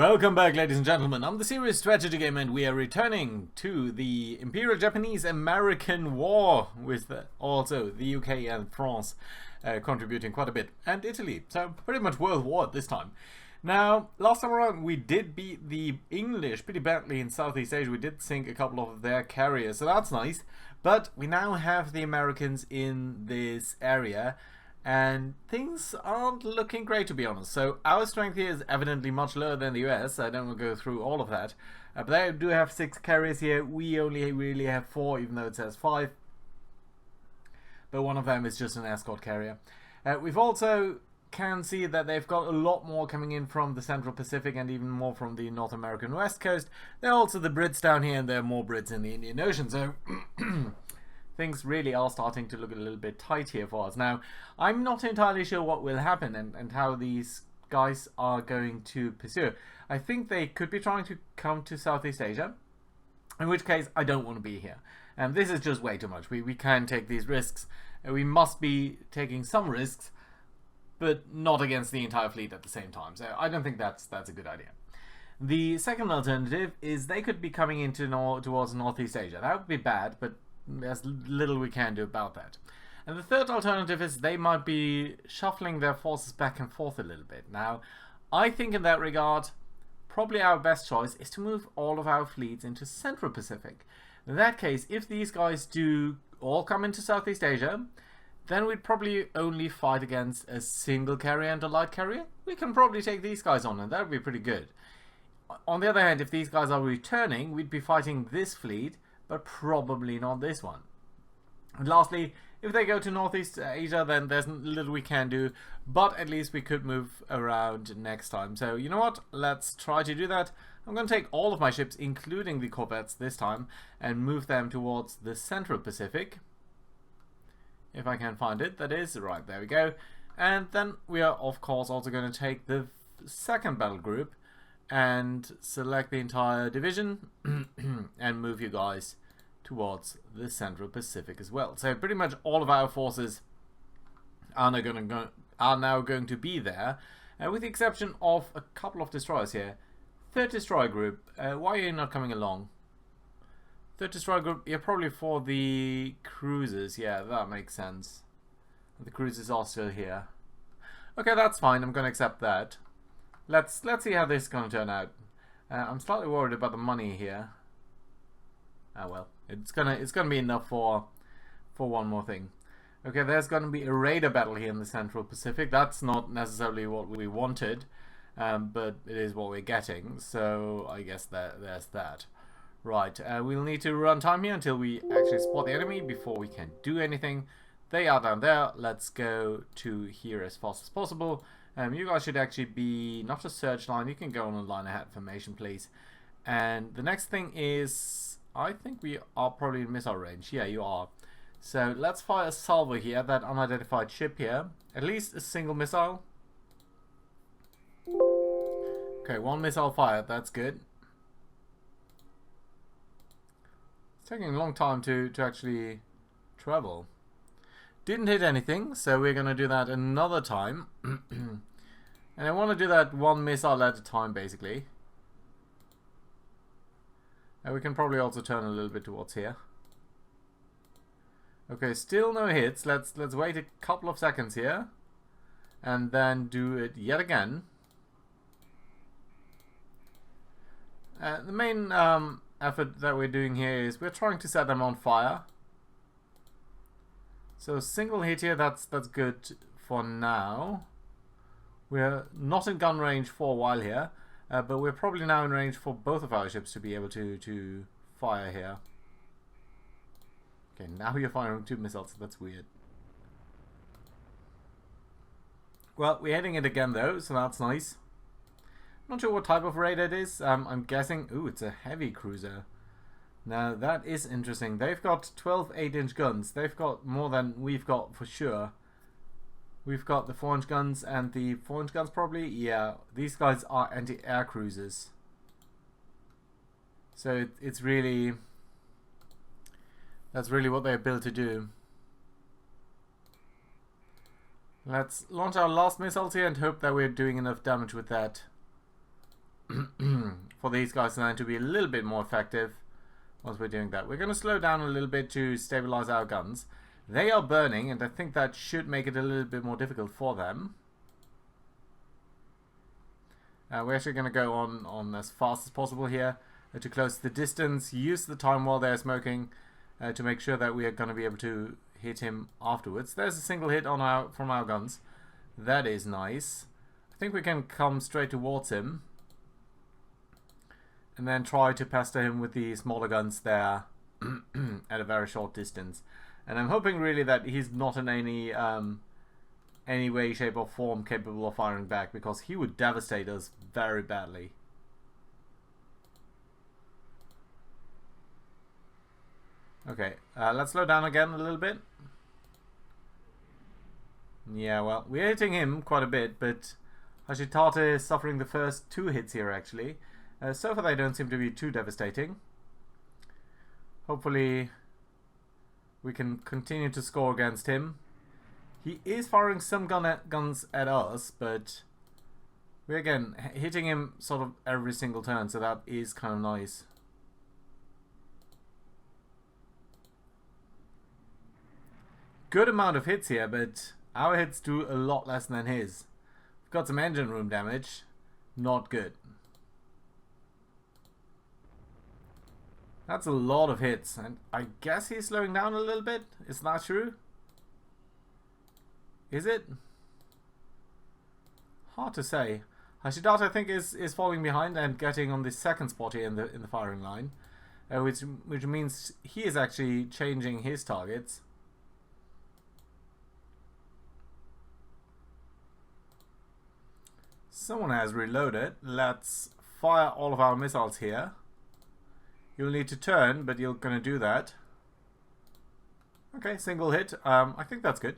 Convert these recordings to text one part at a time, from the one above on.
Welcome back, ladies and gentlemen. I'm the Serious Strategy Game, and we are returning to the Imperial Japanese-American War, with also the UK and France contributing quite a bit, and Italy. So pretty much World War at this time. Now, last time around we did beat the English pretty badly in Southeast Asia. We did sink a couple of their carriers, so that's nice. But we now have the Americans in this area, and things aren't looking great, to be honest. So our strength here is evidently much lower than the US. I don't want to go through all of that. But they do have 6 carriers here. We only really have 4, even though it says 5. But one of them is just an escort carrier. We've also can see that they've got a lot more coming in from the Central Pacific and even more from the North American West Coast. There are also the Brits down here, and there are more Brits in the Indian Ocean. So things really are starting to look a little bit tight here for us. Now, I'm not entirely sure what will happen and how these guys are going to pursue. I think they could be trying to come to Southeast Asia, in which case I don't want to be here. And this is just way too much. We can't take these risks. We must be taking some risks, but not against the entire fleet at the same time. So I don't think that's a good idea. The second alternative is they could be coming into towards Northeast Asia. That would be bad, but there's little we can do about that. And the third alternative is they might be shuffling their forces back and forth a little bit. Now, I think in that regard, probably our best choice is to move all of our fleets into Central Pacific. In that case, if these guys do all come into Southeast Asia, then we'd probably only fight against a single carrier and a light carrier. We can probably take these guys on, and that would be pretty good. On the other hand, if these guys are returning, we'd be fighting this fleet, but probably not this one. And lastly, if they go to Northeast Asia, then there's little we can do, but at least we could move around next time. So you know what, let's try to do that. I'm going to take all of my ships, including the corvettes this time, and move them towards the Central Pacific. If I can find it, that is. Right, there we go. And then we are, of course, also going to take the second battle group and select the entire division and move you guys towards the Central Pacific as well. So pretty much all of our forces are now going to be there, with the exception of a couple of destroyers here. Third destroyer group, why are you not coming along? Third destroyer group, yeah, probably for the cruisers. Yeah, that makes sense. The cruisers are still here. Okay, that's fine. I'm going to accept that. Let's see how this is going to turn out. I'm slightly worried about the money here. Ah well, it's gonna be enough for one more thing. Okay, there's going to be a raider battle here in the Central Pacific. That's not necessarily what we wanted, but it is what we're getting. So I guess there's that. Right, we'll need to run time here until we actually spot the enemy before we can do anything. They are down there. Let's go to here as fast as possible. You guys should actually be not a search line. You can go on a line ahead formation, please. And the next thing is, I think we are probably in missile range. Yeah, you are. So let's fire a salvo here, that unidentified ship here. At least a single missile. Okay, 1 missile fired. That's good. It's taking a long time to actually travel. Didn't hit anything, so we're going to do that another time. And I want to do that 1 missile at a time, basically. And we can probably also turn a little bit towards here. Okay, still no hits. Let's wait a couple of seconds here, and then do it yet again. The main effort that we're doing here is we're trying to set them on fire. So single hit here, that's good for now. We're not in gun range for a while here, but we're probably now in range for both of our ships to be able to fire here. Okay, now you're firing 2 missiles. That's weird. Well, we're hitting it again though, so that's nice. Not sure what type of raider it is. I'm guessing. Ooh, it's a heavy cruiser. Now that is interesting. They've got 12 8-inch guns. They've got more than we've got for sure. We've got the 4-inch guns and the 4-inch guns probably. Yeah, these guys are anti-air cruisers. So it's really, that's really what they're built to do. Let's launch our last missiles here and hope that we're doing enough damage with that. for these guys now to be a little bit more effective once we're doing that. We're going to slow down a little bit to stabilize our guns. They are burning, and I think that should make it a little bit more difficult for them. We're actually going to go on as fast as possible here to close the distance, use the time while they're smoking to make sure that we are going to be able to hit him afterwards. There's a single hit on from our guns. That is nice. I think we can come straight towards him and then try to pester him with the smaller guns there at a very short distance. And I'm hoping really that he's not in any way, shape or form capable of firing back, because he would devastate us very badly. Okay, let's slow down again a little bit. Yeah, well, we're hitting him quite a bit, but Hashitate is suffering the first 2 hits here, actually. So far they don't seem to be too devastating. Hopefully we can continue to score against him. He is firing some guns at us, but we're again hitting him sort of every single turn, so that is kind of nice. Good amount of hits here, but our hits do a lot less than his. We've got some engine room damage. Not good. That's a lot of hits, and I guess he's slowing down a little bit. Is that true? Is it? Hard to say. Hashidata, I think, is falling behind and getting on the second spot here in the firing line, which means he is actually changing his targets. Someone has reloaded. Let's fire all of our missiles here. You'll need to turn, but you're going to do that. Okay, single hit. I think that's good.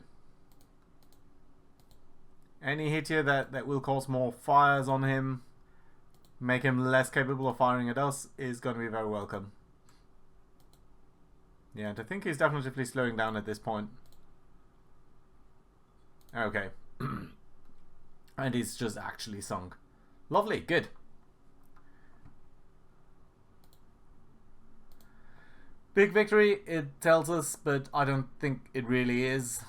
Any hit here that will cause more fires on him, make him less capable of firing at us, is going to be very welcome. Yeah, and I think he's definitely slowing down at this point. Okay. And he's just actually sunk. Lovely, good. Big victory, it tells us, but I don't think it really is.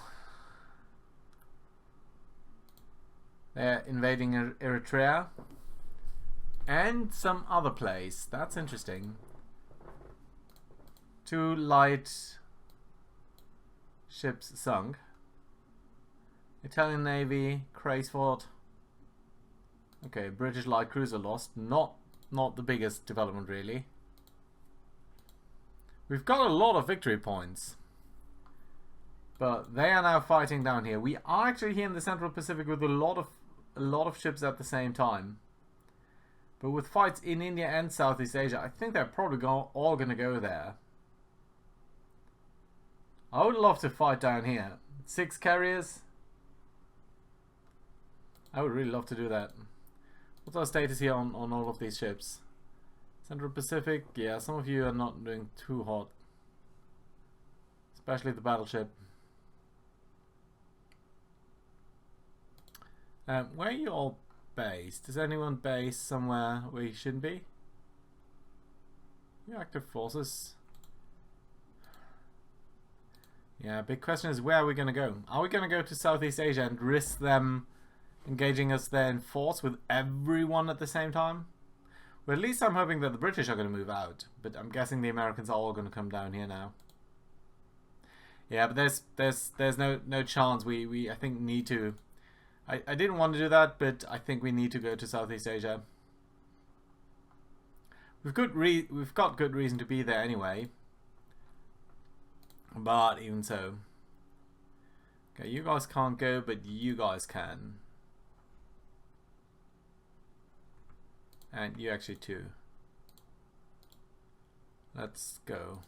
They're invading Eritrea and some other place. That's interesting. 2 light ships sunk. Italian Navy, Craysford. Okay, British light cruiser lost. Not the biggest development really. We've got a lot of victory points, but they are now fighting down here. We are actually here in the Central Pacific with a lot of ships at the same time. But with fights in India and Southeast Asia, I think they're probably all going to go there. I would love to fight down here. 6 carriers. I would really love to do that. What's our status here on all of these ships? Central Pacific, yeah, some of you are not doing too hot. Especially the battleship. Where are you all based? Is anyone based somewhere where you shouldn't be? Your active forces. Yeah, big question is, where are we going to go? Are we going to go to Southeast Asia and risk them engaging us there in force with everyone at the same time? Well, at least I'm hoping that the British are going to move out, but I'm guessing the Americans are all going to come down here now. Yeah, but there's no chance. We I think need to. I didn't want to do that, but I think we need to go to Southeast Asia. We've got good reason to be there anyway. But even so, okay, you guys can't go, but you guys can. And you actually too. Let's go.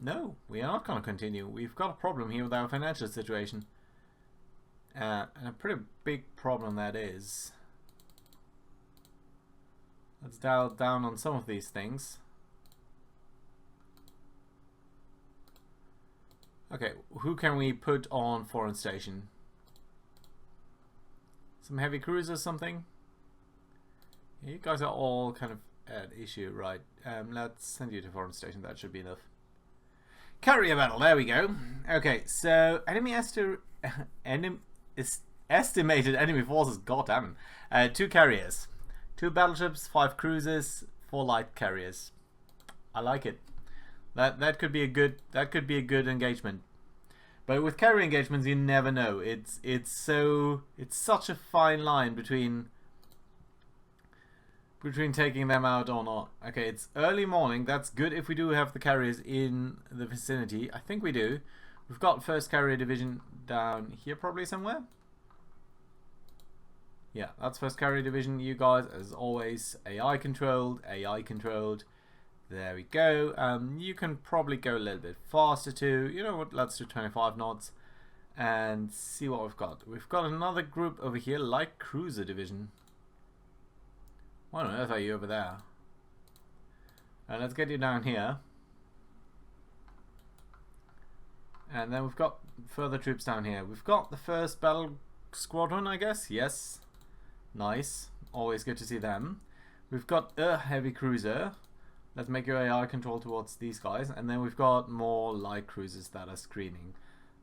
No, we are not going to continue. We've got a problem here with our financial situation. And a pretty big problem that is. Let's dial down on some of these things. Okay, who can we put on foreign station? Some heavy cruisers, something. Yeah, you guys are all kind of at issue, right? Let's send you to foreign station. That should be enough. Carrier battle. There we go. Okay, so estimated enemy forces. God damn it. 2 carriers, 2 battleships, 5 cruisers, 4 light carriers. I like it. That could be a good engagement. But with carrier engagements, you never know. It's such a fine line between taking them out or not. Okay, it's early morning. That's good if we do have the carriers in the vicinity. I think we do. We've got 1st Carrier Division down here probably somewhere. Yeah, that's 1st Carrier Division. You guys, as always, AI controlled. There we go. You can probably go a little bit faster too. You know what? Let's do 25 knots and see what we've got. We've got another group over here, Light Cruiser Division. What on earth are you over there? And let's get you down here. And then we've got further troops down here. We've got the 1st Battle Squadron, I guess. Yes. Nice. Always good to see them. We've got a heavy cruiser. Let's make your AI control towards these guys. And then we've got more light cruisers that are screening.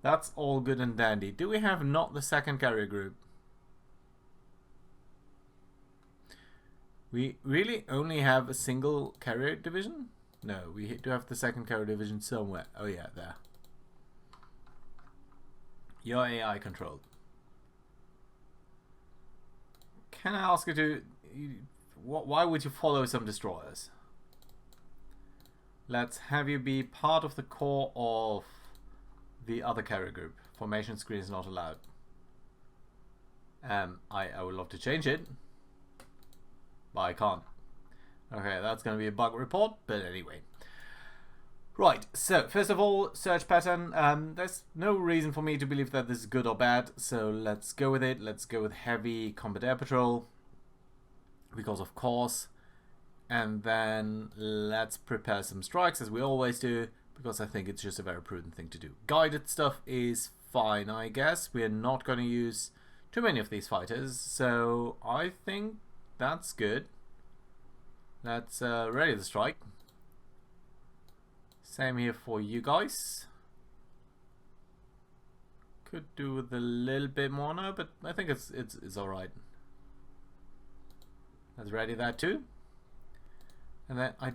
That's all good and dandy. Do we have not the 2nd carrier group? We really only have a single carrier division? No, we do have the 2nd carrier division somewhere. Oh yeah, there. Your AI controlled. Can I ask you to... why would you follow some destroyers? Let's have you be part of the core of the other carrier group. Formation screen is not allowed. I would love to change it, but I can't. Okay, that's going to be a bug report, but anyway. Right, so first of all, search pattern. There's no reason for me to believe that this is good or bad, so let's go with it. Let's go with heavy combat air patrol, because of course. And then let's prepare some strikes, as we always do, because I think it's just a very prudent thing to do. Guided stuff is fine, I guess. We're not going to use too many of these fighters, so I think that's good. Let's ready to strike. Same here for you guys. Could do with a little bit more now, but I think it's all right. Let's ready that too. And then I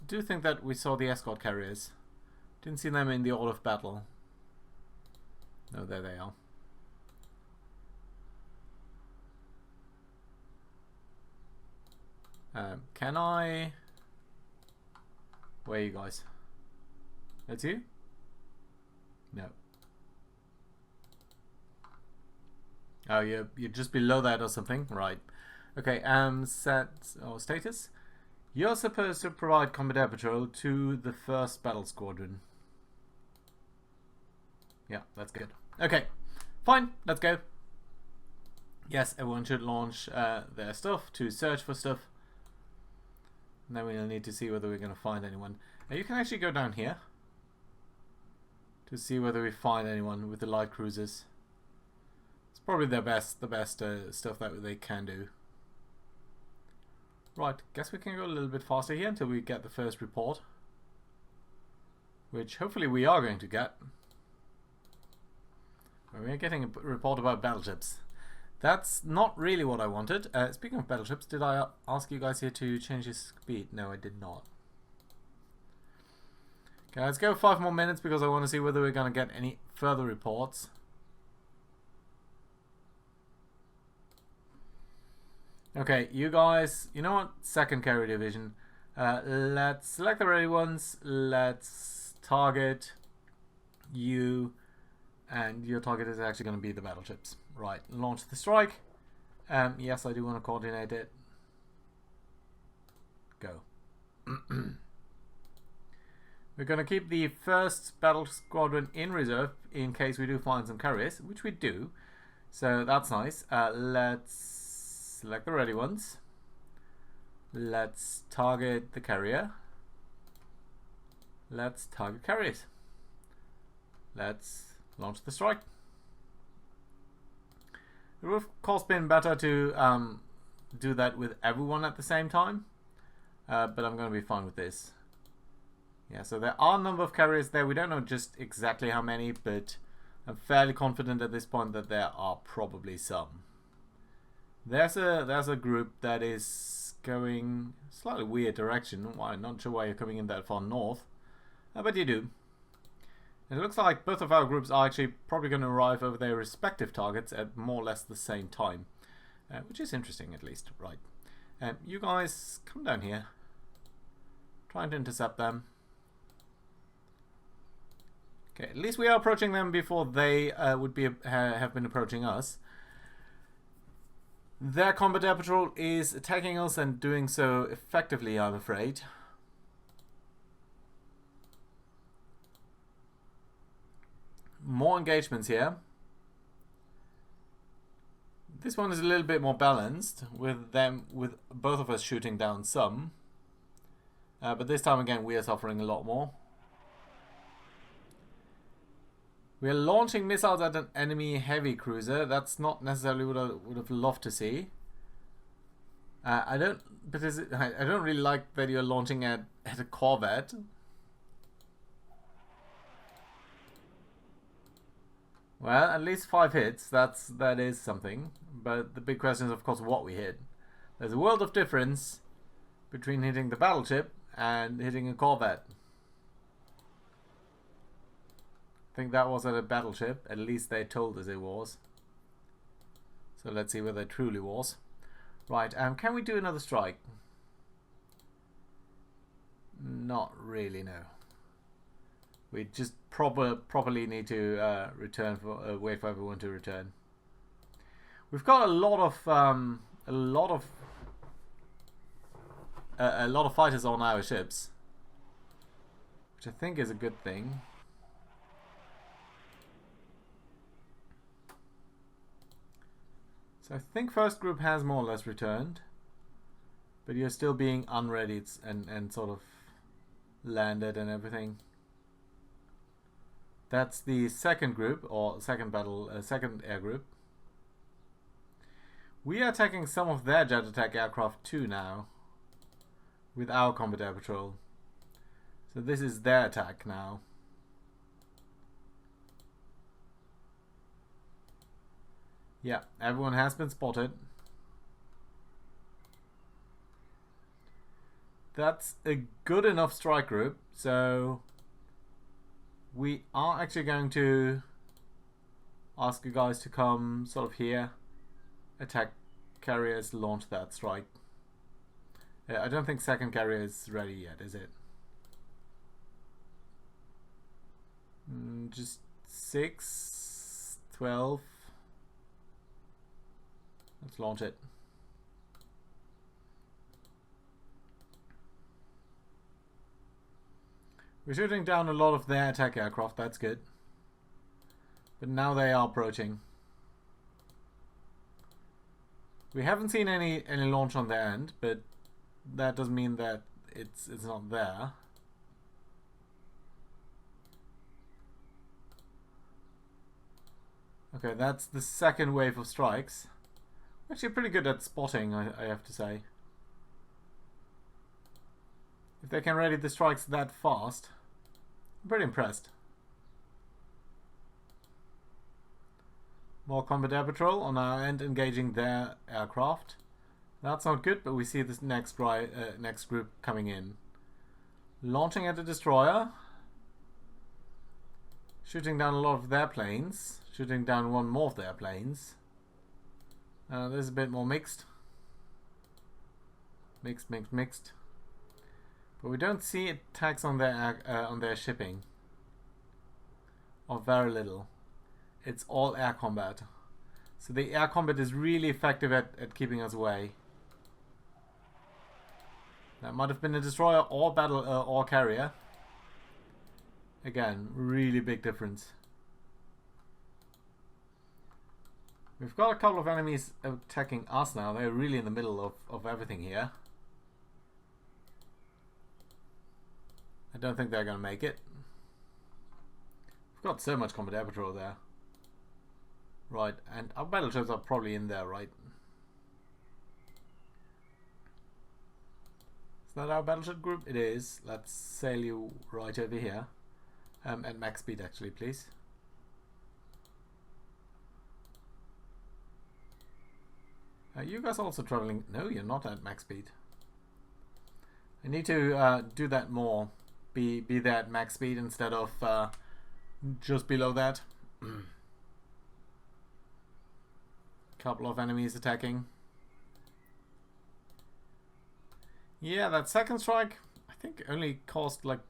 do think that we saw the escort carriers. Didn't see them in the order of battle. No, there they are. Can I... Where are you guys? That's you? No. Oh, you're just below that or something? Right. Okay, set... Oh, status? You're supposed to provide combat air patrol to the 1st battle squadron. Yeah, that's good. Okay, fine, let's go. Yes, everyone should launch their stuff to search for stuff. And then we'll need to see whether we're going to find anyone. You can actually go down here to see whether we find anyone with the light cruisers. It's probably the best stuff that they can do. Right, guess we can go a little bit faster here until we get the 1st report, which hopefully we are going to get. We're getting a report about battleships. That's not really what I wanted. Speaking of battleships, did I ask you guys here to change your speed? No, I did not. Okay, let's go 5 more minutes because I want to see whether we're going to get any further reports. Okay, you guys, you know what? 2nd carrier division. Let's select the ready ones. Let's target you. And your target is actually going to be the battleships. Right, launch the strike. Yes, I do want to coordinate it. Go. We're going to keep the 1st battle squadron in reserve in case we do find some carriers, which we do. So that's nice. Let's select the ready ones. Let's target the carrier. Let's target carriers. Let's launch the strike. It would of course been better to do that with everyone at the same time, but I'm going to be fine with this. Yeah, so there are a number of carriers there. We don't know just exactly how many, but I'm fairly confident at this point that there are probably some. There's a group that is going slightly weird direction. Why? Not sure why you're coming in that far north, but you do. And it looks like both of our groups are actually probably going to arrive over their respective targets at more or less the same time, which is interesting at least. Right, you guys come down here, trying to intercept them. Okay, at least we are approaching them before they would be have been approaching us. Their combat air patrol is attacking us and doing so effectively, I'm afraid. More engagements here. This one is a little bit more balanced, with both of us shooting down some. But this time again we are suffering a lot more. We are launching missiles at an enemy heavy cruiser. That's not necessarily what I would have loved to see. I don't really like that you're launching at a corvette. Well, at least 5 hits. That is something. But the big question is, of course, what we hit. There's a world of difference between hitting the battleship and hitting a corvette. I think that was at a battleship. At least they told us it was. So let's see whether it truly was. Right, can we do another strike? Not really, no. We just properly need to return for wait for everyone to return. We've got a lot of fighters on our ships, which I think is a good thing. So I think first group has more or less returned, but you're still being unready and sort of landed and everything. That's the second group, or second air group. We are attacking some of their jet attack aircraft too now, with our combat air patrol. So this is their attack now. Yeah, everyone has been spotted. That's a good enough strike group, so we are actually going to ask you guys to come sort of here, attack carriers, launch that strike. I don't think second carrier is ready yet, is it? Just 6, 12. Let's launch it. We're shooting down a lot of their attack aircraft, that's good. But now they are approaching. We haven't seen any launch on their end, but that doesn't mean that it's not there. Okay, that's the second wave of strikes. Actually pretty good at spotting, I have to say. If they can ready the strikes that fast, I'm pretty impressed. More combat air patrol on our end engaging their aircraft. That's not good, but we see this next group coming in. Launching at a destroyer. Shooting down a lot of their planes. Shooting down one more of their planes. This is a bit more mixed. Mixed. But we don't see attacks on their shipping. Or very little. It's all air combat. So the air combat is really effective at keeping us away. That might have been a destroyer or or carrier. Again, really big difference. We've got a couple of enemies attacking us now. They're really in the middle of everything here. I don't think they're going to make it. We've got so much combat air patrol there. Right, and our battleships are probably in there, right? Is that our battleship group? It is. Let's sail you right over here. At max speed, actually, please. Are you guys also traveling? No, you're not at max speed. I need to do that more. Be there at max speed instead of just below that. Couple of enemies attacking. Yeah, that second strike, I think only caused like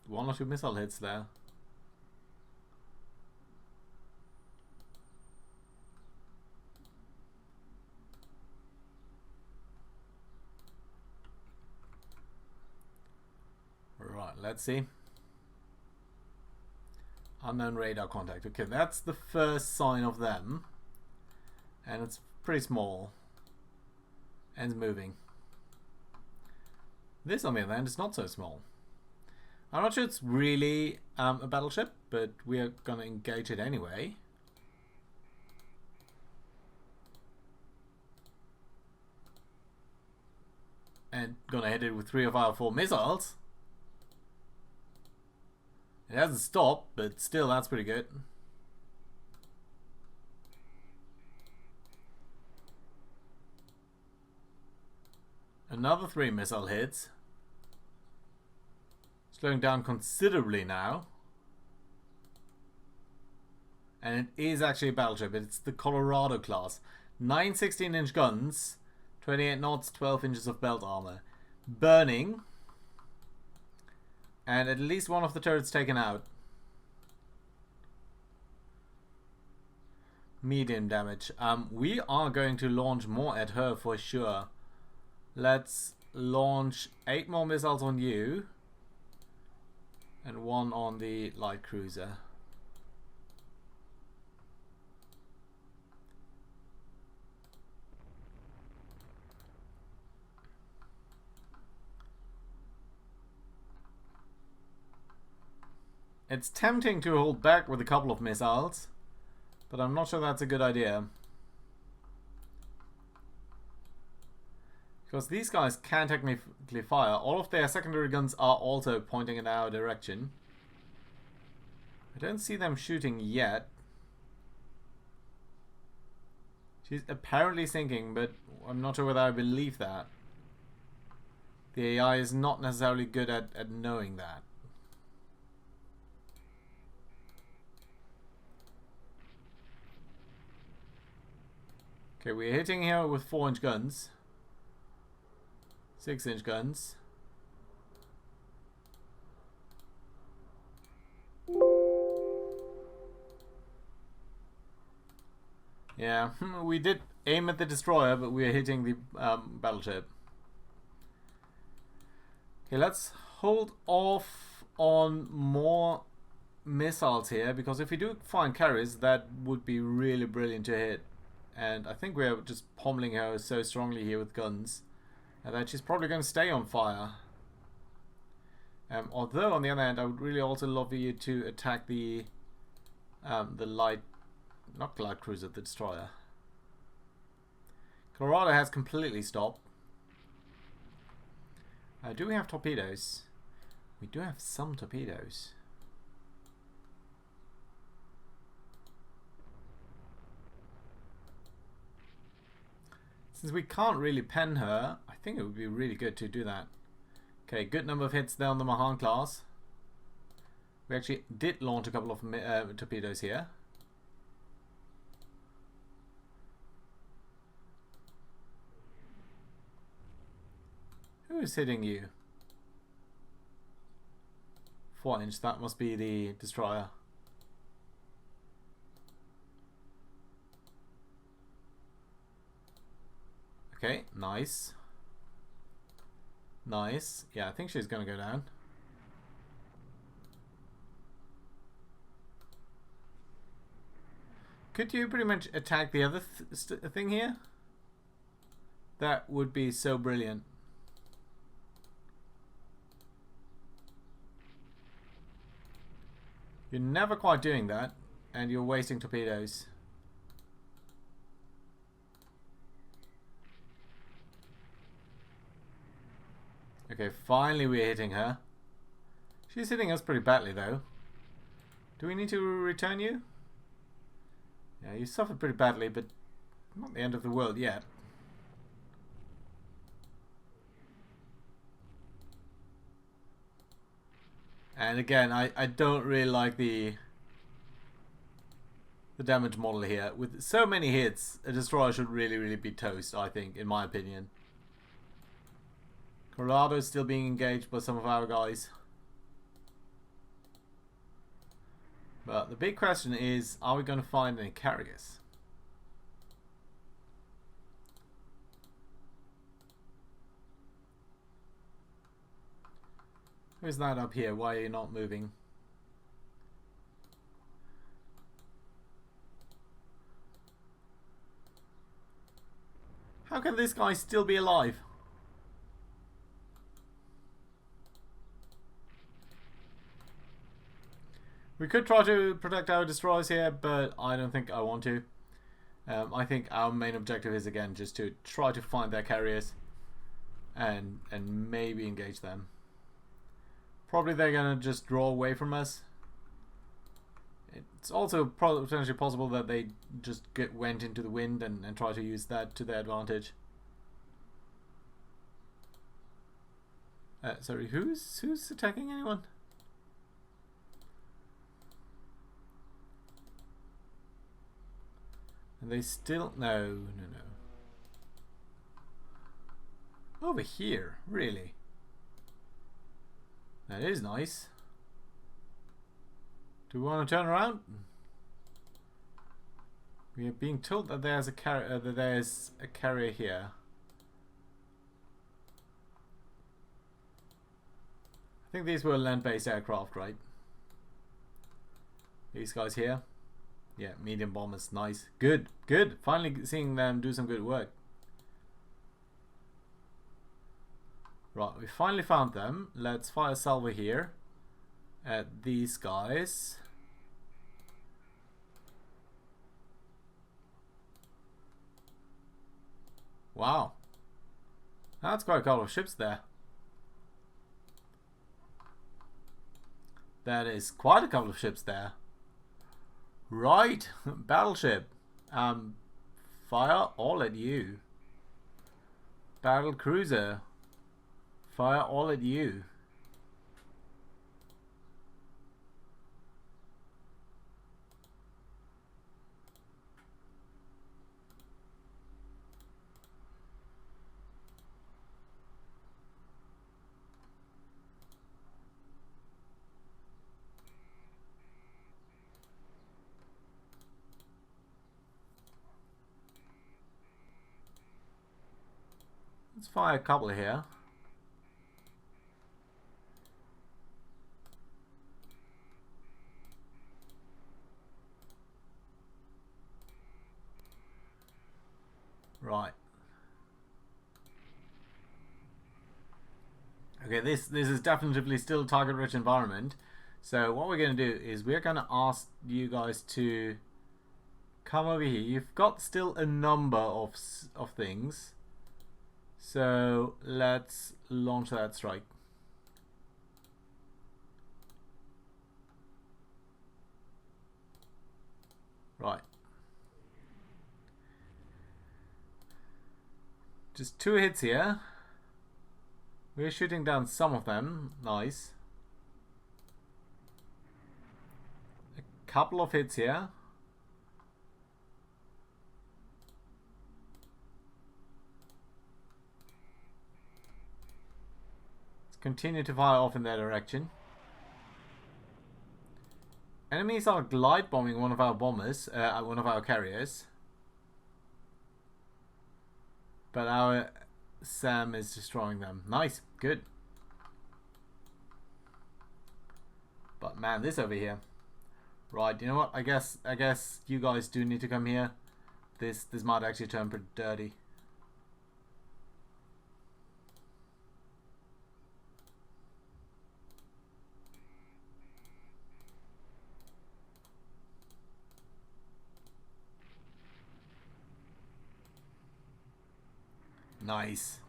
1 or 2 missile hits there. Right, let's see. Unknown radar contact. Okay, that's the first sign of them. And it's pretty small. And it's moving. This, on the other hand, is not so small. I'm not sure it's really a battleship, but we are going to engage it anyway. And going to hit it with 3 of our 4 missiles. It hasn't stopped, but still, that's pretty good. Another 3 missile hits. Slowing down considerably now. And it is actually a battleship. It's the Colorado class. 9 16-inch guns. 28 knots, 12 inches of belt armor. Burning. And at least one of the turrets taken out. Medium damage. We are going to launch more at her for sure. Let's launch 8 more missiles on you. And 1 on the light cruiser. It's tempting to hold back with a couple of missiles, but I'm not sure that's a good idea. Because these guys can technically fire. All of their secondary guns are also pointing in our direction. I don't see them shooting yet. She's apparently sinking, but I'm not sure whether I believe that. The AI is not necessarily good at knowing that. Okay, we're hitting here with 4-inch guns. 6-inch guns. Yeah, we did aim at the destroyer, but we're hitting the battleship. Okay, let's hold off on more missiles here, because if we do find carriers, that would be really brilliant to hit. And I think we're just pommeling her so strongly here with guns that she's probably going to stay on fire. Although, on the other hand, I would really also love you to attack the light, not light cruiser, the destroyer. Colorado has completely stopped. Do we have torpedoes? We do have some torpedoes. Since we can't really pen her, I think it would be really good to do that. Okay, good number of hits there on the Mahan class. We actually did launch a couple of torpedoes here. Who is hitting you? 4-inch, that must be the destroyer. Okay, nice. Nice. Yeah, I think she's going to go down. Could you pretty much attack the other thing here? That would be so brilliant. You're never quite doing that, and you're wasting torpedoes. Okay, finally we're hitting her. She's hitting us pretty badly though. Do we need to return you? Yeah, you suffered pretty badly, but not the end of the world yet. And again, I don't really like the damage model here. With so many hits, a destroyer should really be toast, I think, in my opinion. Colorado's still being engaged by some of our guys. But the big question is, are we going to find any carriers? Who's that up here? Why are you not moving? How can this guy still be alive? We could try to protect our destroyers here, but I don't think I want to. I think our main objective is again just to try to find their carriers and maybe engage them. Probably they're gonna just draw away from us. It's also potentially possible that they just went into the wind and try to use that to their advantage. Sorry, who's attacking anyone? And they still... No. Over here, really? That is nice. Do we want to turn around? We are being told that there's a carrier here. I think these were land-based aircraft, right? These guys here. Yeah, medium bombers, nice. Good. Finally seeing them do some good work. Right, we finally found them. Let's fire a salvo here at these guys. Wow. That's quite a couple of ships there. That is quite a couple of ships there. Right, battleship. Fire all at you. Battle cruiser. Fire all at you. Let's fire a couple here. Right. Okay, this is definitely still a target-rich environment. So what we're going to do is we're going to ask you guys to come over here. You've got still a number of things. So let's launch that strike. Right. Just 2 hits here. We're shooting down some of them. Nice. A couple of hits here. Let's continue to fire off in that direction. Enemies are glide bombing one of our bombers, one of our carriers. But our SAM is destroying them. Nice, good. But man, this over here. Right, you know what? I guess you guys do need to come here. This might actually turn pretty dirty. Nice.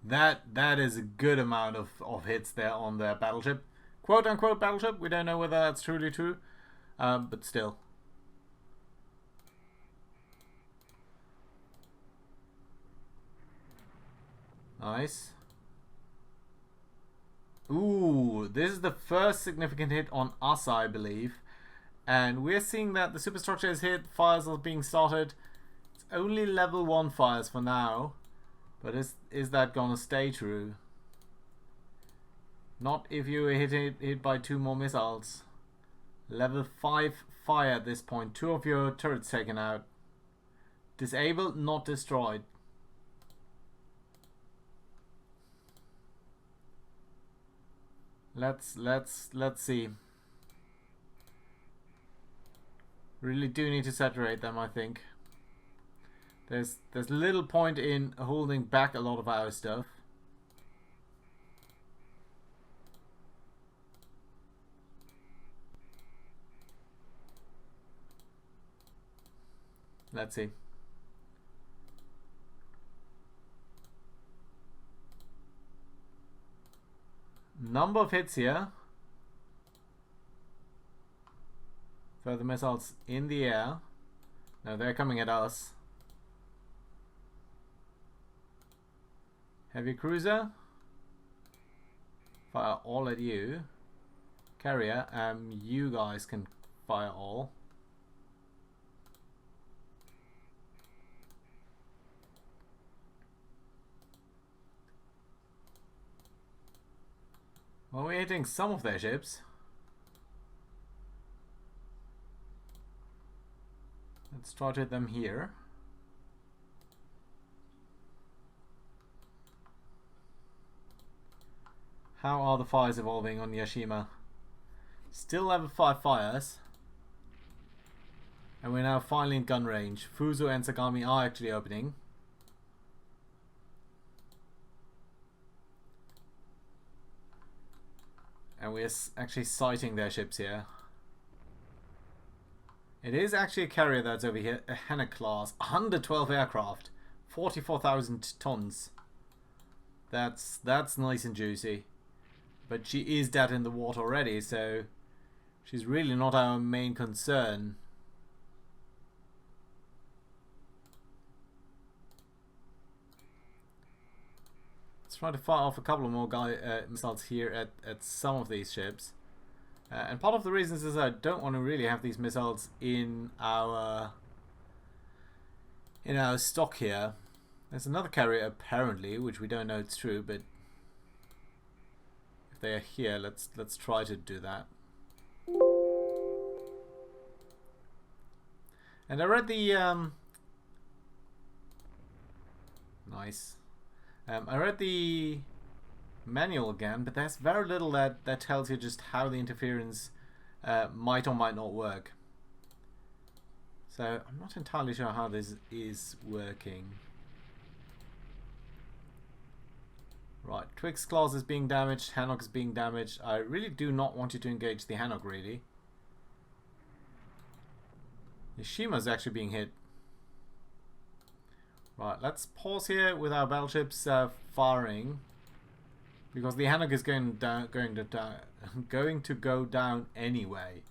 That is a good amount of hits there on their battleship. Quote unquote battleship. We don't know whether that's truly true. But still. Nice. Ooh, this is the first significant hit on us, I believe. And we're seeing that the superstructure is hit, fires are being started. It's only level 1 fires for now. But is that gonna stay true? Not if you were hit by 2 more missiles. Level 5 fire at this point. 2 of your turrets taken out. Disabled, not destroyed. Let's see. Really do need to saturate them, I think. There's little point in holding back a lot of our stuff. Let's see. Number of hits here. Further missiles in the air. No, they're coming at us. Heavy cruiser. Fire all at you. Carrier, you guys can fire all. Well, we're hitting some of their ships. Let's try to hit them here. How are the fires evolving on Yashima? Still level 5 fires. And we're now finally in gun range. Fuso and Sagami are actually opening. And we're actually sighting their ships here. It is actually a carrier that's over here, a Hannah class, 112 aircraft, 44,000 tons. That's nice and juicy. But she is dead in the water already, so she's really not our main concern. Let's try to fire off a couple of more missiles here at some of these ships. And part of the reasons is I don't want to really have these missiles in our stock here. There's another carrier apparently, which we don't know it's true, but if they are here, let's try to do that. And I read the nice. I read the manual again, but there's very little that tells you just how the interference might or might not work. So I'm not entirely sure how this is working. Right, Twix class is being damaged, Hanok is being damaged. I really do not want you to engage the Hanok, really. Yashima's actually being hit. Right, let's pause here with our battleships firing. Because the Hanok is going to go down anyway.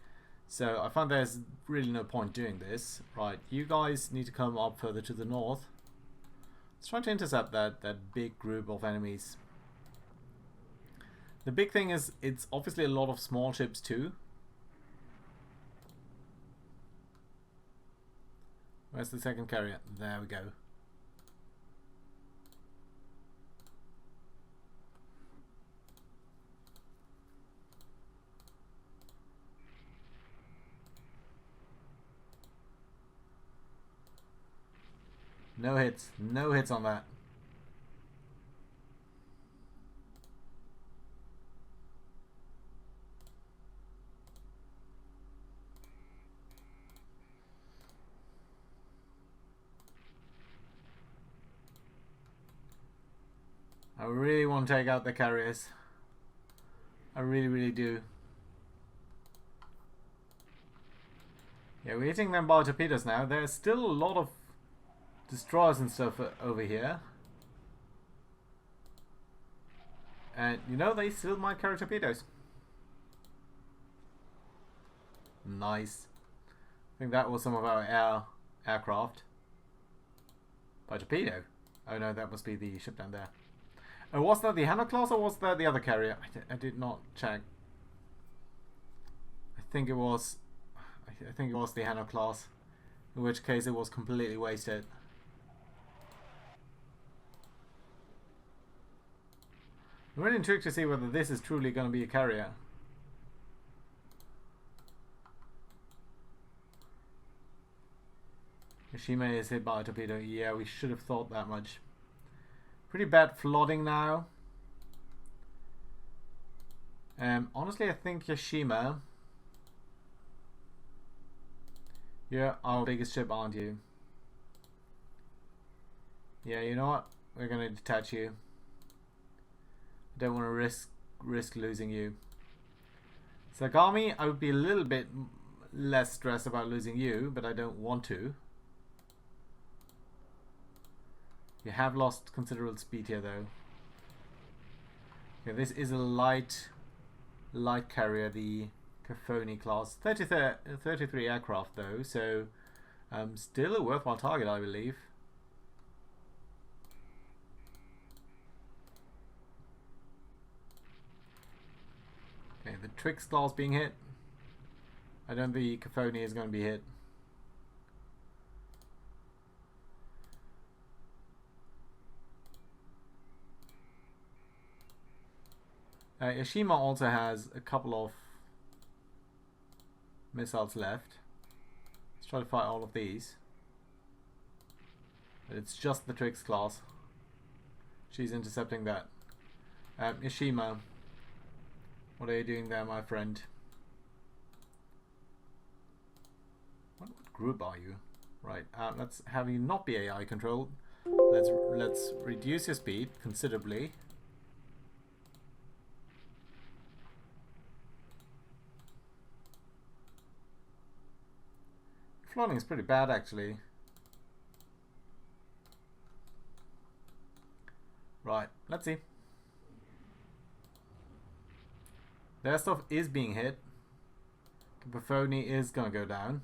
So I find there's really no point doing this. Right, you guys need to come up further to the north. Let's try to intercept that big group of enemies. The big thing is it's obviously a lot of small ships too. Where's the second carrier? There we go. No hits. No hits on that. I really want to take out the carriers. I really, really do. Yeah, we're hitting them by torpedoes now. There's still a lot of destroyers and stuff over here. And you know, they still might carry torpedoes. Nice. I think that was some of our aircraft. By torpedo. Oh no, that must be the ship down there. Oh, was that the Hannah class or was that the other carrier? I did not check. I think it was the Hannah class. In which case it was completely wasted. I'm really intrigued to see whether this is truly going to be a carrier. Hiroshima is hit by a torpedo. Yeah, we should have thought that much. Pretty bad flooding now. Honestly, I think Hiroshima. You're our biggest ship, aren't you? Yeah, you know what? We're gonna detach you. I don't want to risk losing you. Sagami, I would be a little bit less stressed about losing you, but I don't want to. You have lost considerable speed here, though. Okay, this is a light carrier, the Caphone class. 33 aircraft, though, so still a worthwhile target, I believe. Okay, the Trix class being hit. I don't think the Caphone is going to be hit. Yashima also has a couple of missiles left. Let's try to fight all of these. But it's just the Trix class. She's intercepting that. Yashima, what are you doing there, my friend? What group are you? Right. Let's have you not be AI controlled. Let's reduce your speed considerably. Flooding is pretty bad, actually. Right, let's see. Their stuff is being hit. Caphone is gonna go down.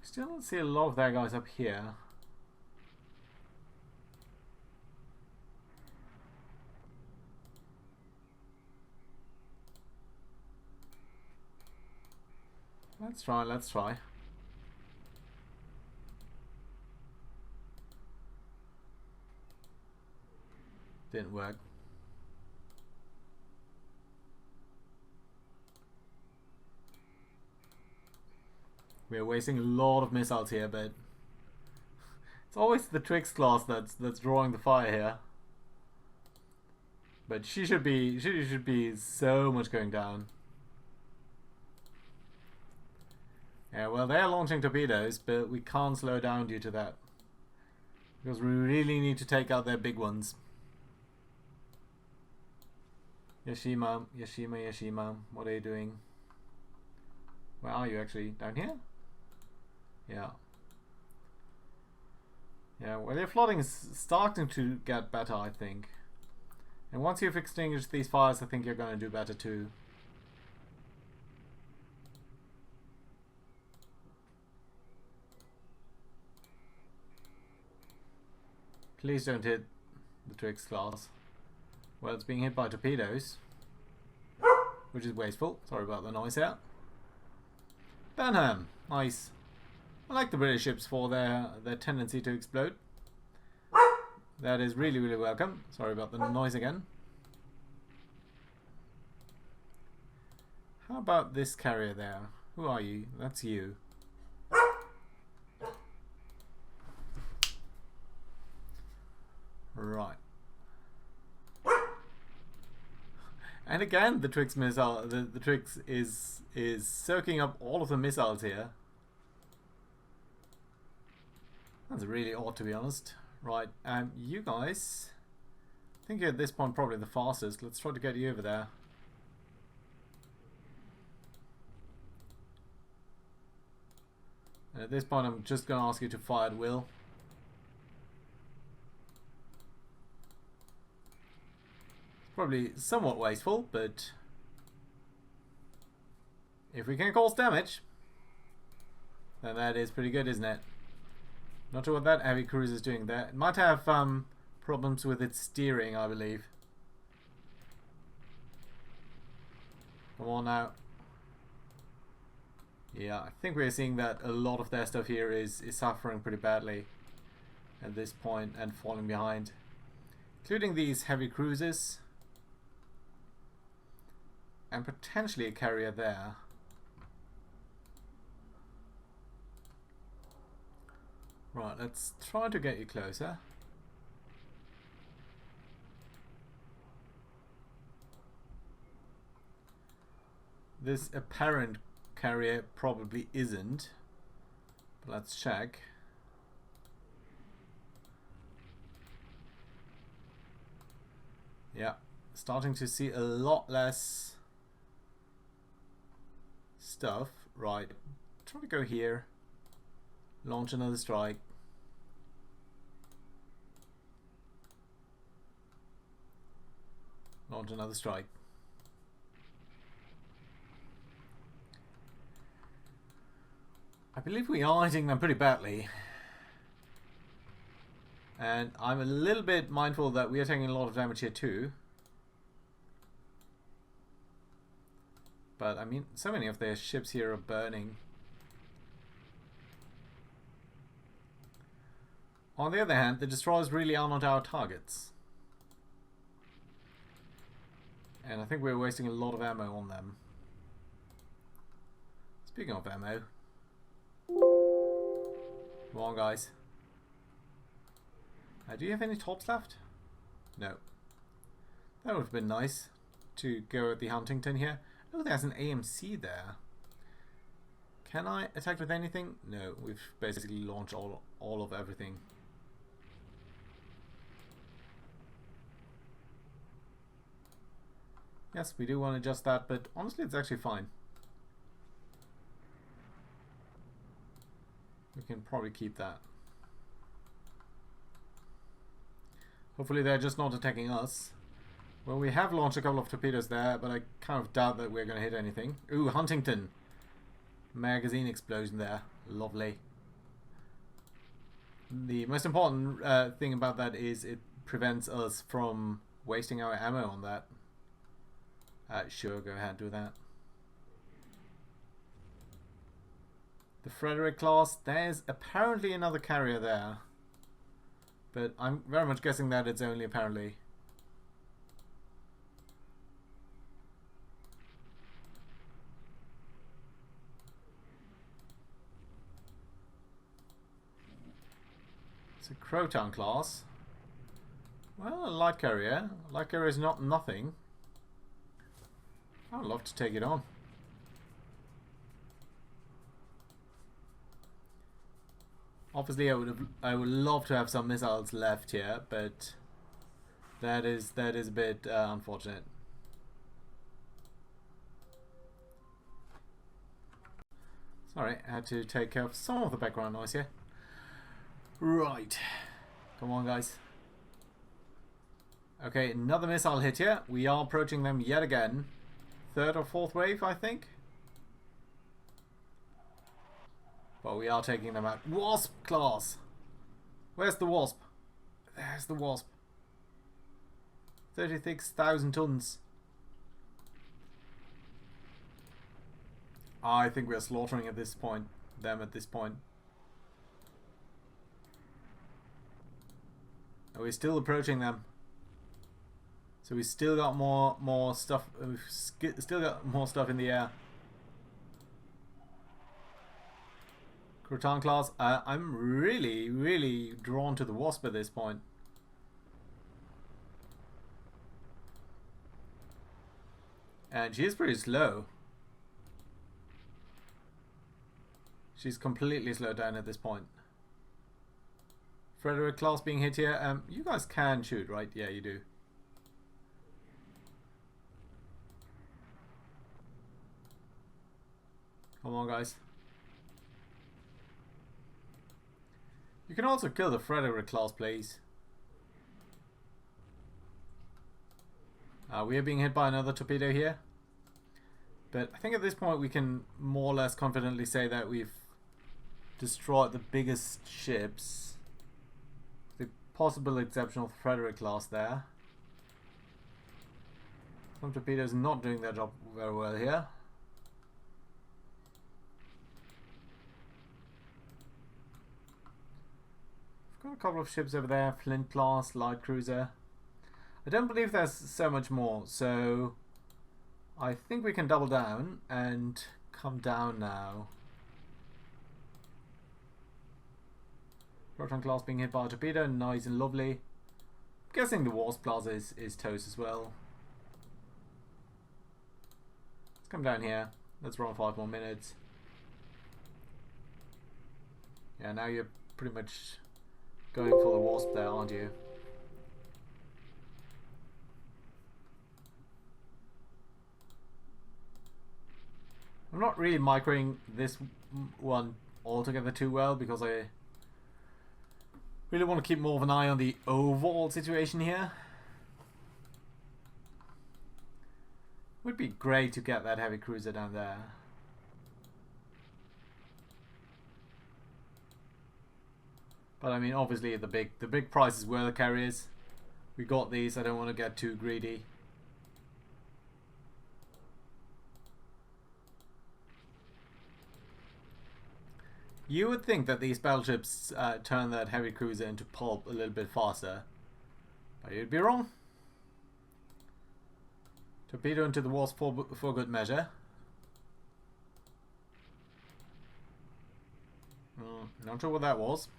Still don't see a lot of their guys up here. Let's try. Didn't work. We're wasting a lot of missiles here, but it's always the Trix class that's drawing the fire here. But she should be so much going down. Yeah, well, they're launching torpedoes, but we can't slow down due to that. Because we really need to take out their big ones. Yashima, what are you doing? Where are you actually? Down here? Yeah. Yeah, well, your flooding is starting to get better, I think. And once you've extinguished these fires, I think you're going to do better too. Please don't hit the Trix class. Well, it's being hit by torpedoes, which is wasteful. Sorry about the noise here. Burnham, nice. I like the British ships for their tendency to explode. That is really, really welcome. Sorry about the noise again. How about this carrier there? Who are you? That's you. Right. And again, the Trix missile, the Trix is soaking up all of the missiles here. That's really odd, to be honest. Right, you guys, I think you're at this point probably the fastest. Let's try to get you over there. At this point, I'm just going to ask you to fire at will. It's probably somewhat wasteful, but if we can cause damage, then that is pretty good, isn't it? Not sure what that heavy cruiser is doing there. It might have problems with its steering, I believe. Come on now. Yeah, I think we're seeing that a lot of their stuff here is suffering pretty badly at this point and falling behind. Including these heavy cruisers. And potentially a carrier there. Right, let's try to get you closer. This apparent carrier probably isn't, but let's check. Yeah, starting to see a lot less stuff. Right, try to go here, launch another strike. Launch another strike. I believe we are hitting them pretty badly. And I'm a little bit mindful that we are taking a lot of damage here too. But I mean, so many of their ships here are burning. On the other hand, the destroyers really are not our targets. And I think we're wasting a lot of ammo on them. Speaking of ammo. Come on, guys. Do you have any tops left? No. That would have been nice to go at the Huntington here. Oh, there's an AMC there. Can I attack with anything? No, we've basically launched all of everything. Yes, we do want to adjust that, but honestly it's actually fine. We can probably keep that. Hopefully they're just not attacking us. Well, we have launched a couple of torpedoes there, but I kind of doubt that we're going to hit anything. Ooh, Huntington. Magazine explosion there. Lovely. The most important thing about that is it prevents us from wasting our ammo on that. Sure, go ahead, do that. The Frederick class, there's apparently another carrier there. But I'm very much guessing that it's only apparently. It's a Croton class. Well, a light carrier. A light carrier is not nothing. I would love to take it on. Obviously, I would love to have some missiles left here, but that is a bit unfortunate. Sorry, I had to take care of some of the background noise here. Right, come on, guys. Okay, another missile hit here. We are approaching them yet again. Third or fourth wave, I think. But we are taking them out. Wasp class. Where's the Wasp? There's the Wasp. 36,000 tons. I think we're slaughtering at this point. Them at this point. Are we still approaching them? So we still got more stuff. We've still got more stuff in the air. Croton class. I'm really drawn to the Wasp at this point. And she is pretty slow. She's completely slowed down at this point. Frederick class being hit here. You guys can shoot, right? Yeah, you do. Come on, guys. You can also kill the Frederick class, please. We are being hit by another torpedo here. But I think at this point we can more or less confidently say that we've destroyed the biggest ships. The possible exception of the Frederick class there. Some torpedoes not doing their job very well here. I've got a couple of ships over there. Flint class, light cruiser. I don't believe there's so much more, so I think we can double down and come down now. Proton class being hit by a torpedo, nice and lovely. I'm guessing the Wasp class is toast as well. Let's come down here. Let's run 5 more minutes. Yeah, now you're pretty much going for the Wasp there, aren't you? I'm not really microing this one altogether too well because I really want to keep more of an eye on the overall situation here. Would be great to get that heavy cruiser down there. But I mean, obviously the big prizes were the carriers. We got these. I don't want to get too greedy. You would think that these battleships turn that heavy cruiser into pulp a little bit faster, but you'd be wrong. Torpedo into the walls for good measure. Not sure what that was.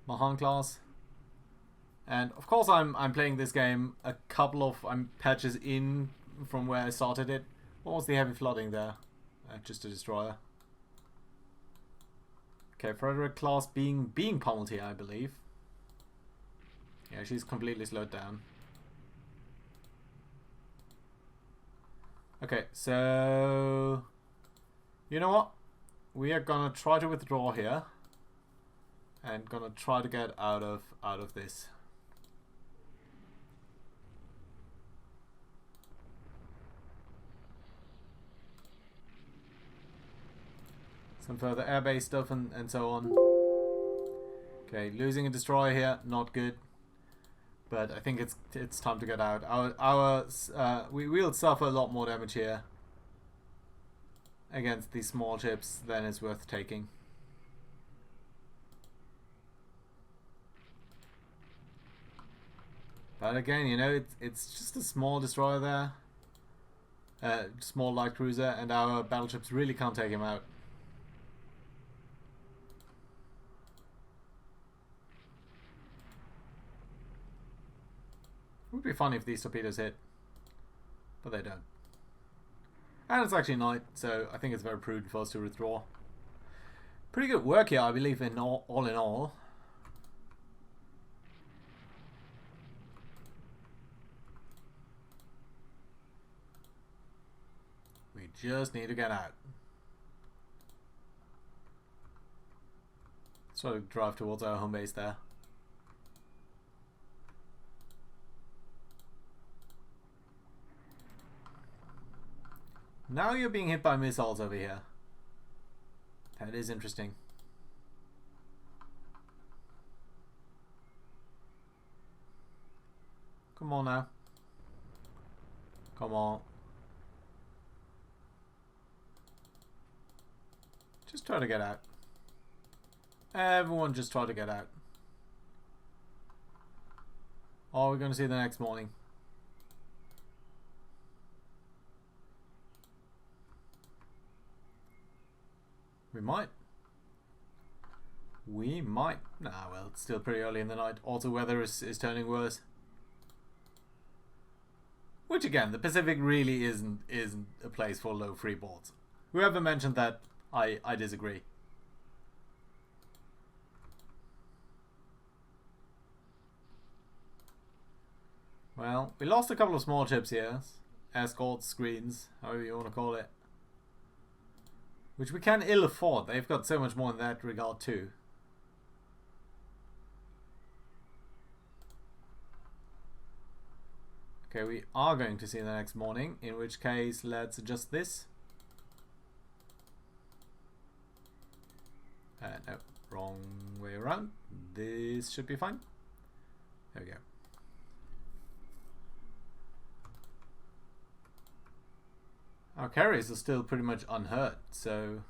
Mahan class. And of course I'm playing this game a couple of patches in from where I started it. What was the heavy flooding there? Just a destroyer. Okay, Frederick class being pummeled here, I believe. Yeah, she's completely slowed down. Okay, so you know what? We are gonna try to withdraw here, and gonna try to get out of this. Some further airbase stuff and so on. Okay, losing a destroyer here, not good. But I think it's time to get out. We will suffer a lot more damage here against these small ships than is worth taking. But again, you know, it's just a small destroyer there, small light cruiser, and our battleships really can't take him out. It would be funny if these torpedoes hit, but they don't. And it's actually night, so I think it's very prudent for us to withdraw. Pretty good work here, I believe, in all in all. We just need to get out. Let's try to drive towards our home base there. Now you're being hit by missiles over here. That is interesting. Come on now. Come on. Just try to get out. Everyone just try to get out. Oh, we're going to see the next morning. We might. We might. Nah, well, it's still pretty early in the night. Also, weather is turning worse. Which, again, the Pacific really isn't a place for low freeboards. Whoever mentioned that, I disagree. Well, we lost a couple of small ships here. Escorts, screens, however you want to call it. Which we can ill afford. They've got so much more in that regard too. Okay, we are going to see the next morning, in which case let's adjust this. No, wrong way around. This should be fine. There we go. Our carriers are still pretty much unhurt, so...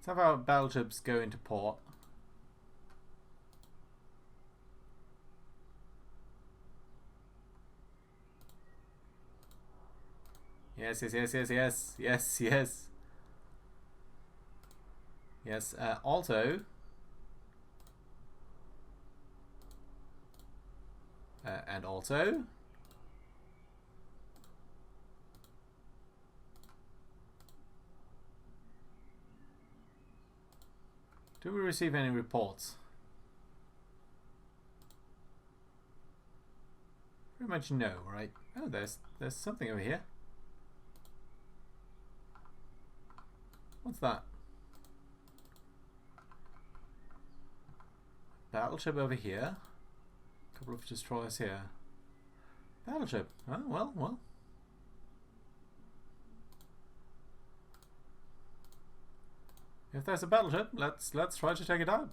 Let's have our battleships go into port. Yes, yes, yes, yes, yes, yes, yes. Yes, also... and also... Do we receive any reports? Pretty much no, right? Oh, there's something over here. What's that? Battleship over here. A couple of destroyers here. Battleship. Oh, well. If there's a battleship, let's try to take it out.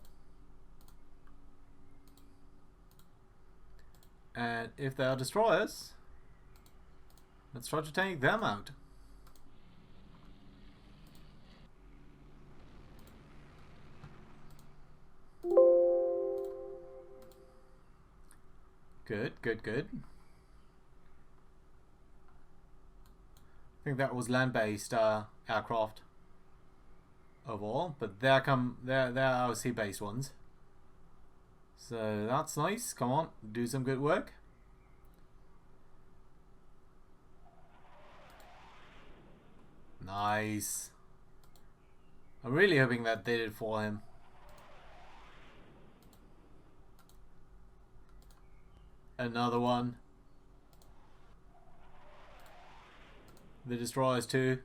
And if there are destroyers, let's try to take them out. Good, good, good. I think that was land-based aircraft overall, but they're our sea-based ones. So that's nice. Come on, do some good work. Nice. I'm really hoping that did it for him. Another one. The destroyers too.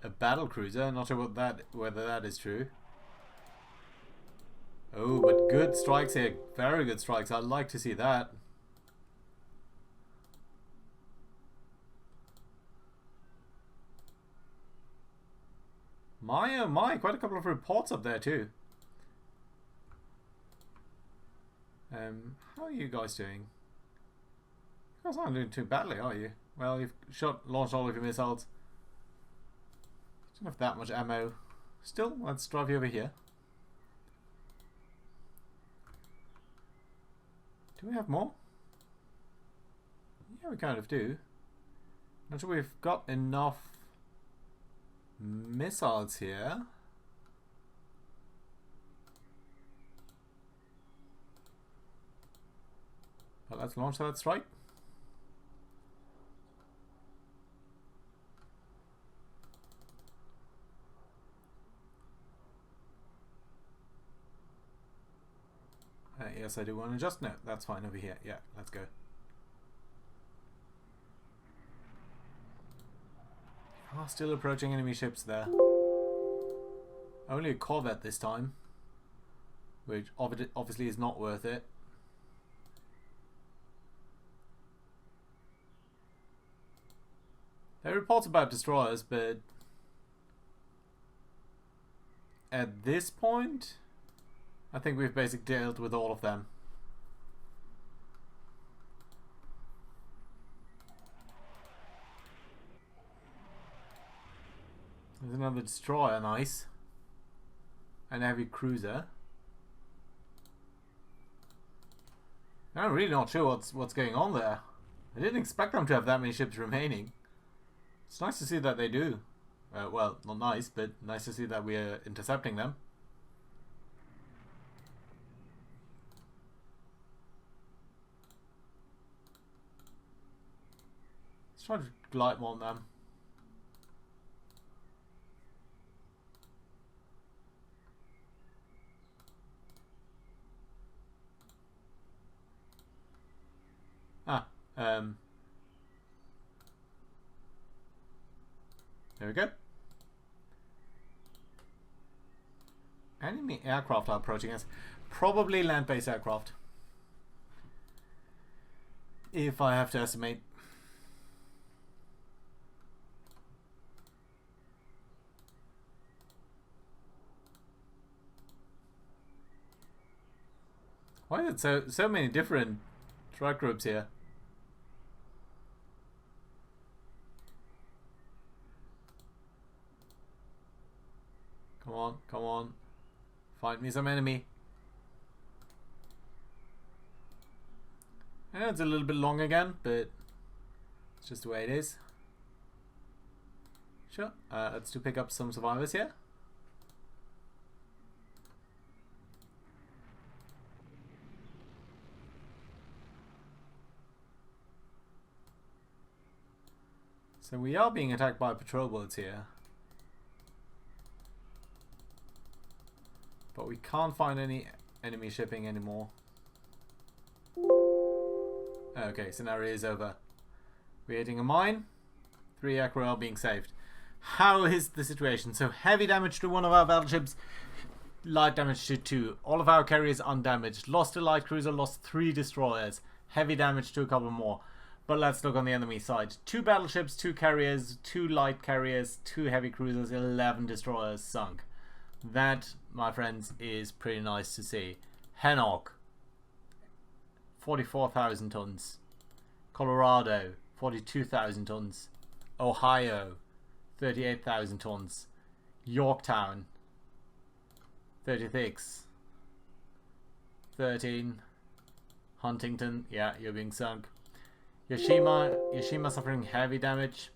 A battle cruiser. Not sure whether that is true. Oh, but good strikes here. Very good strikes. I'd like to see that. My oh my, quite a couple of reports up there too. How are you guys doing? You guys aren't doing too badly, are you? Well, you've launched all of your missiles. Don't have that much ammo. Still, let's drive you over here. Do we have more? Yeah, we kind of do. Not sure we've got enough missiles here. But let's launch that strike. Yes, I do want to adjust. No, that's fine over here. Yeah, let's go. Still approaching enemy ships there. Only a corvette this time, which obviously is not worth it. There are reports about destroyers, but at this point, I think we've basically dealt with all of them. There's another destroyer, nice. And a heavy cruiser. I'm really not sure what's going on there. I didn't expect them to have that many ships remaining. It's nice to see that they do. Well, not nice, but nice to see that we're intercepting them. Let's try to glide on them. There we go. many aircraft are approaching us? Probably land-based aircraft, if I have to estimate. Why is it so many different truck groups here? Come on, come on. Find me some enemy. Yeah, it's a little bit long again, but it's just the way it is. Sure. Let's do pick up some survivors here. So we are being attacked by patrol boats here. But we can't find any enemy shipping anymore. Okay, scenario is over. We're hitting a mine. 3 aircraft being saved. How is the situation? So heavy damage to one of our battleships. Light damage to 2. All of our carriers undamaged. Lost a light cruiser, lost 3 destroyers. Heavy damage to a couple more. But let's look on the enemy side. 2 battleships, 2 carriers, 2 light carriers, 2 heavy cruisers, 11 destroyers sunk. That, my friends, is pretty nice to see. Hennock, 44,000 tons. Colorado, 42,000 tons. Ohio, 38,000 tons. Yorktown, 36. 13. Huntington, yeah, you're being sunk. Yoshima suffering heavy damage.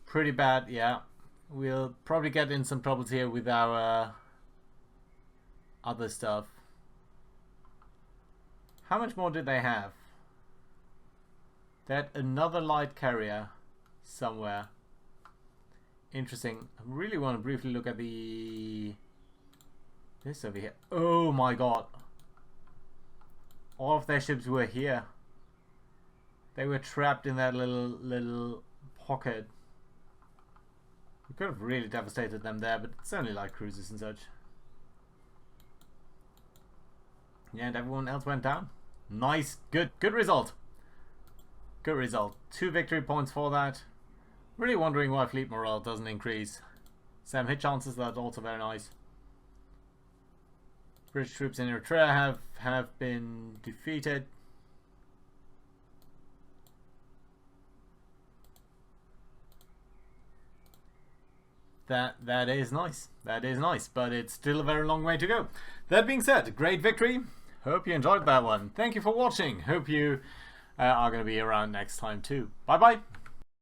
Pretty bad, yeah. We'll probably get in some troubles here with our other stuff. How much more did they have? They had another light carrier somewhere. Interesting. I really want to briefly look at this over here. Oh my god. All of their ships were here. They were trapped in that little pocket. We could have really devastated them there, but it's only light cruisers and such. Yeah, and everyone else went down. Nice, good result. Good result. 2 victory points for that. Really wondering why fleet morale doesn't increase. Some hit chances, that's also very nice. British troops in Eritrea have been defeated. That is nice. That is nice, but it's still a very long way to go. That being said, great victory. Hope you enjoyed that one. Thank you for watching. Hope you are going to be around next time too. Bye bye.